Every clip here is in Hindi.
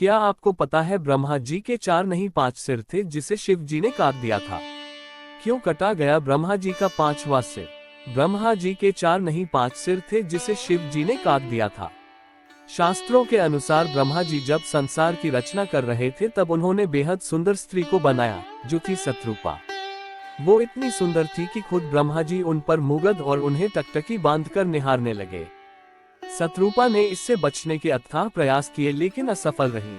क्या आपको पता है ब्रह्मा जी के 4 नहीं 5 सिर थे जिसे शिव जी ने काट दिया था। क्यों कटा गया ब्रह्मा जी का 5वां सिर? ब्रह्मा जी के 4 नहीं 5 सिर थे जिसे शिव जी ने काट दिया था। शास्त्रों के अनुसार ब्रह्मा जी जब संसार की रचना कर रहे थे तब उन्होंने बेहद सुंदर स्त्री को बनाया जो थी शत्रुपा। वो इतनी सुंदर थी कि खुद ब्रह्मा जी उन पर मुग्ध और उन्हें टकटकी बांधकर निहारने लगे। शत्रुपा ने इससे बचने के अथाह प्रयास किए लेकिन असफल रही।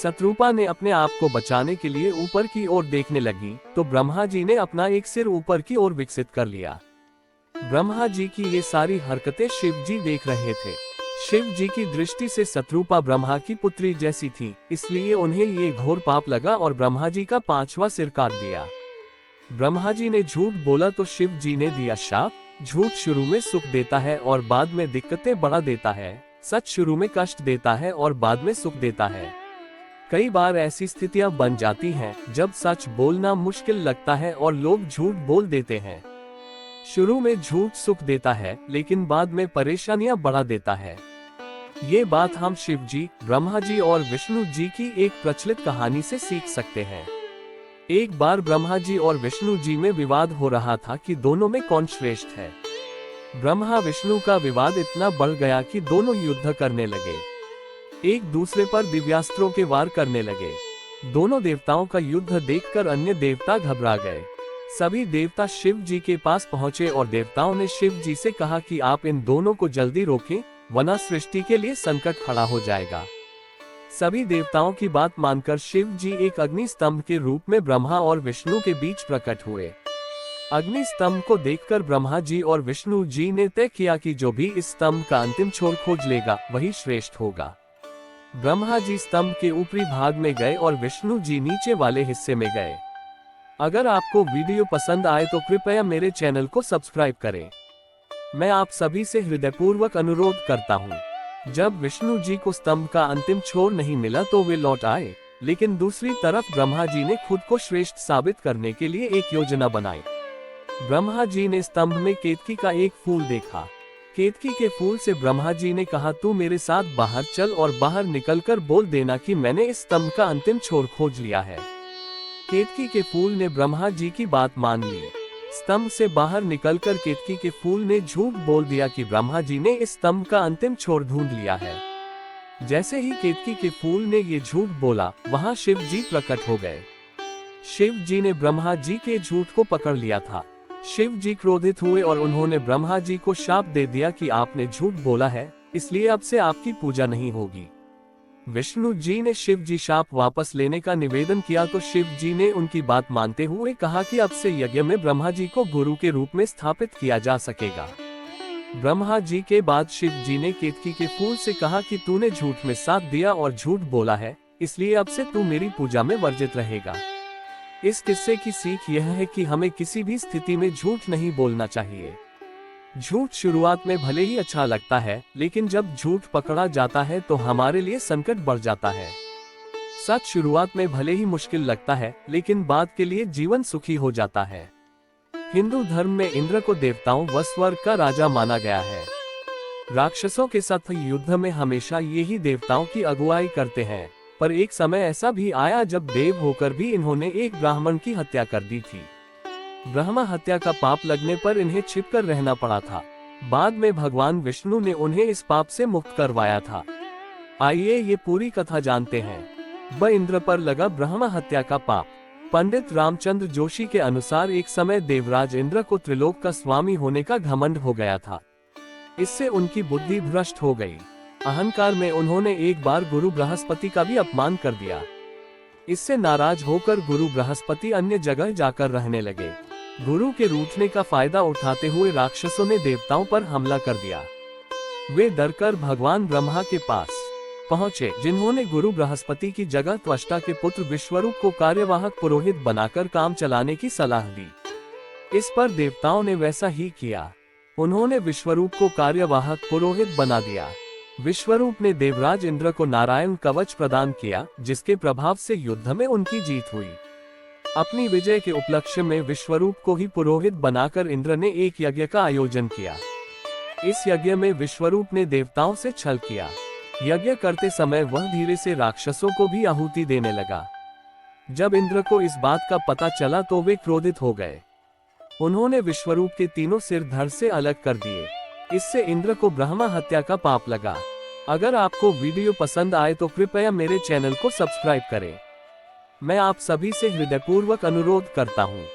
शत्रुपा ने अपने आप को बचाने के लिए ऊपर की ओर देखने लगी तो ब्रह्मा जी ने अपना एक सिर ऊपर की ओर विकसित कर लिया। ब्रह्मा जी की ये सारी हरकतें शिव जी देख रहे थे। शिव जी की दृष्टि से शत्रुपा ब्रह्मा की पुत्री जैसी थी, इसलिए उन्हें ये घोर पाप लगा और ब्रह्मा जी का 5वां सिर काट दिया। ब्रह्मा जी ने झूठ बोला तो शिव जी ने दिया शाप। झूठ शुरू में सुख देता है और बाद में दिक्कतें बढ़ा देता है। सच शुरू में कष्ट देता है और बाद में सुख देता है। कई बार ऐसी स्थितियां बन जाती हैं जब सच बोलना मुश्किल लगता है और लोग झूठ बोल देते हैं। शुरू में झूठ सुख देता है लेकिन बाद में परेशानियां बढ़ा देता है। ये बात हम शिव जी, ब्रह्मा जी और विष्णु जी की एक प्रचलित कहानी से सीख सकते हैं। एक बार ब्रह्मा जी और विष्णु जी में विवाद हो रहा था कि दोनों में कौन श्रेष्ठ है। ब्रह्मा विष्णु का विवाद इतना बढ़ गया कि दोनों युद्ध करने लगे, एक दूसरे पर दिव्यास्त्रों के वार करने लगे। दोनों देवताओं का युद्ध देखकर अन्य देवता घबरा गए। सभी देवता शिव जी के पास पहुंचे और देवताओं ने शिव जी से कहा कि आप इन दोनों को जल्दी रोकें, वरना सृष्टि के लिए संकट खड़ा हो जाएगा। सभी देवताओं की बात मानकर शिव जी एक अग्नि स्तंभ के रूप में ब्रह्मा और विष्णु के बीच प्रकट हुए। अग्नि स्तंभ को देखकर ब्रह्मा जी और विष्णु जी ने तय किया कि जो भी इस स्तंभ का अंतिम छोर खोज लेगा वही श्रेष्ठ होगा। ब्रह्मा जी स्तंभ के ऊपरी भाग में गए और विष्णु जी नीचे वाले हिस्से में गए। अगर आपको वीडियो पसंद आए तो कृपया मेरे चैनल को सब्सक्राइब करें। मैं आप सभी से हृदयपूर्वक अनुरोध करता हूँ। जब विष्णु जी को स्तंभ का अंतिम छोर नहीं मिला तो वे लौट आए, लेकिन दूसरी तरफ ब्रह्मा जी ने खुद को श्रेष्ठ साबित करने के लिए एक योजना बनाई। ब्रह्मा जी ने स्तंभ में केतकी का एक फूल देखा। केतकी के फूल से ब्रह्मा जी ने कहा, तू मेरे साथ बाहर चल और बाहर निकलकर बोल देना कि मैंने इस स्तंभ का अंतिम छोर खोज लिया है। केतकी के फूल ने ब्रह्मा जी की बात मान ली। स्तंभ से बाहर निकलकर केतकी के फूल ने झूठ बोल दिया कि ब्रह्मा जी ने इस स्तंभ का अंतिम छोर ढूंढ लिया है। जैसे ही केतकी के फूल ने ये झूठ बोला, वहां शिव जी प्रकट हो गए। शिव जी ने ब्रह्मा जी के झूठ को पकड़ लिया था। शिव जी क्रोधित हुए और उन्होंने ब्रह्मा जी को शाप दे दिया कि आपने झूठ बोला है, इसलिए अब से आपकी पूजा नहीं होगी। विष्णु जी ने शिव जी शाप वापस लेने का निवेदन किया तो शिव जी ने उनकी बात मानते हुए कहा कि अब से यज्ञ में ब्रह्मा जी को गुरु के रूप में स्थापित किया जा सकेगा। ब्रह्मा जी के बाद शिव जी ने केतकी के फूल से कहा कि तूने झूठ में साथ दिया और झूठ बोला है, इसलिए अब से तू मेरी पूजा में वर्जित रहेगा। इस किस्से की सीख यह है कि हमें किसी भी स्थिति में झूठ नहीं बोलना चाहिए। झूठ शुरुआत में भले ही अच्छा लगता है, लेकिन जब झूठ पकड़ा जाता है तो हमारे लिए संकट बढ़ जाता है। सच शुरुआत में भले ही मुश्किल लगता है, लेकिन बाद के लिए जीवन सुखी हो जाता है। हिंदू धर्म में इंद्र को देवताओं व स्वर्ग का राजा माना गया है। राक्षसों के साथ युद्ध में हमेशा यही देवताओं की अगुवाई करते हैं, पर एक समय ऐसा भी आया जब देव होकर भी इन्होंने एक ब्राह्मण की हत्या कर दी थी। ब्रह्मा हत्या का पाप लगने पर इन्हें छिपकर रहना पड़ा था। बाद में भगवान विष्णु ने उन्हें इस पाप से मुक्त करवाया था। आइए ये पूरी कथा जानते हैं। इंद्र पर लगा ब्रह्मा हत्या का पाप। पंडित रामचंद्र जोशी के अनुसार एक समय देवराज इंद्र को त्रिलोक का स्वामी होने का घमंड हो गया था। इससे उनकी बुद्धि भ्रष्ट हो गई। अहंकार में उन्होंने एक बार गुरु बृहस्पति का भी अपमान कर दिया। इससे नाराज होकर गुरु बृहस्पति अन्य जगह जाकर रहने लगे। गुरु के रूठने का फायदा उठाते हुए राक्षसों ने देवताओं पर हमला कर दिया। वे डरकर भगवान ब्रह्मा के पास पहुंचे, जिन्होंने गुरु बृहस्पति की जगह त्वष्टा के पुत्र विश्वरूप को कार्यवाहक पुरोहित बनाकर काम चलाने की सलाह दी। इस पर देवताओं ने वैसा ही किया। उन्होंने विश्वरूप को कार्यवाहक पुरोहित बना दिया। विश्वरूप ने देवराज इंद्र को नारायण कवच प्रदान किया, जिसके प्रभाव से युद्ध में उनकी जीत हुई। अपनी विजय के उपलक्ष्य में विश्वरूप को ही पुरोहित बनाकर इंद्र ने एक यज्ञ का आयोजन किया। इस यज्ञ में विश्वरूप ने देवताओं से छल किया। यज्ञ करते समय वह धीरे से राक्षसों को भी आहुति देने लगा। जब इंद्र को इस बात का पता चला तो वे क्रोधित हो गए। उन्होंने विश्वरूप के तीनों सिर धड़ से अलग कर दिए। इससे इंद्र को ब्रह्मा हत्या का पाप लगा। अगर आपको वीडियो पसंद आए तो कृपया मेरे चैनल को सब्सक्राइब करें। मैं आप सभी से हृदयपूर्वक अनुरोध करता हूँ।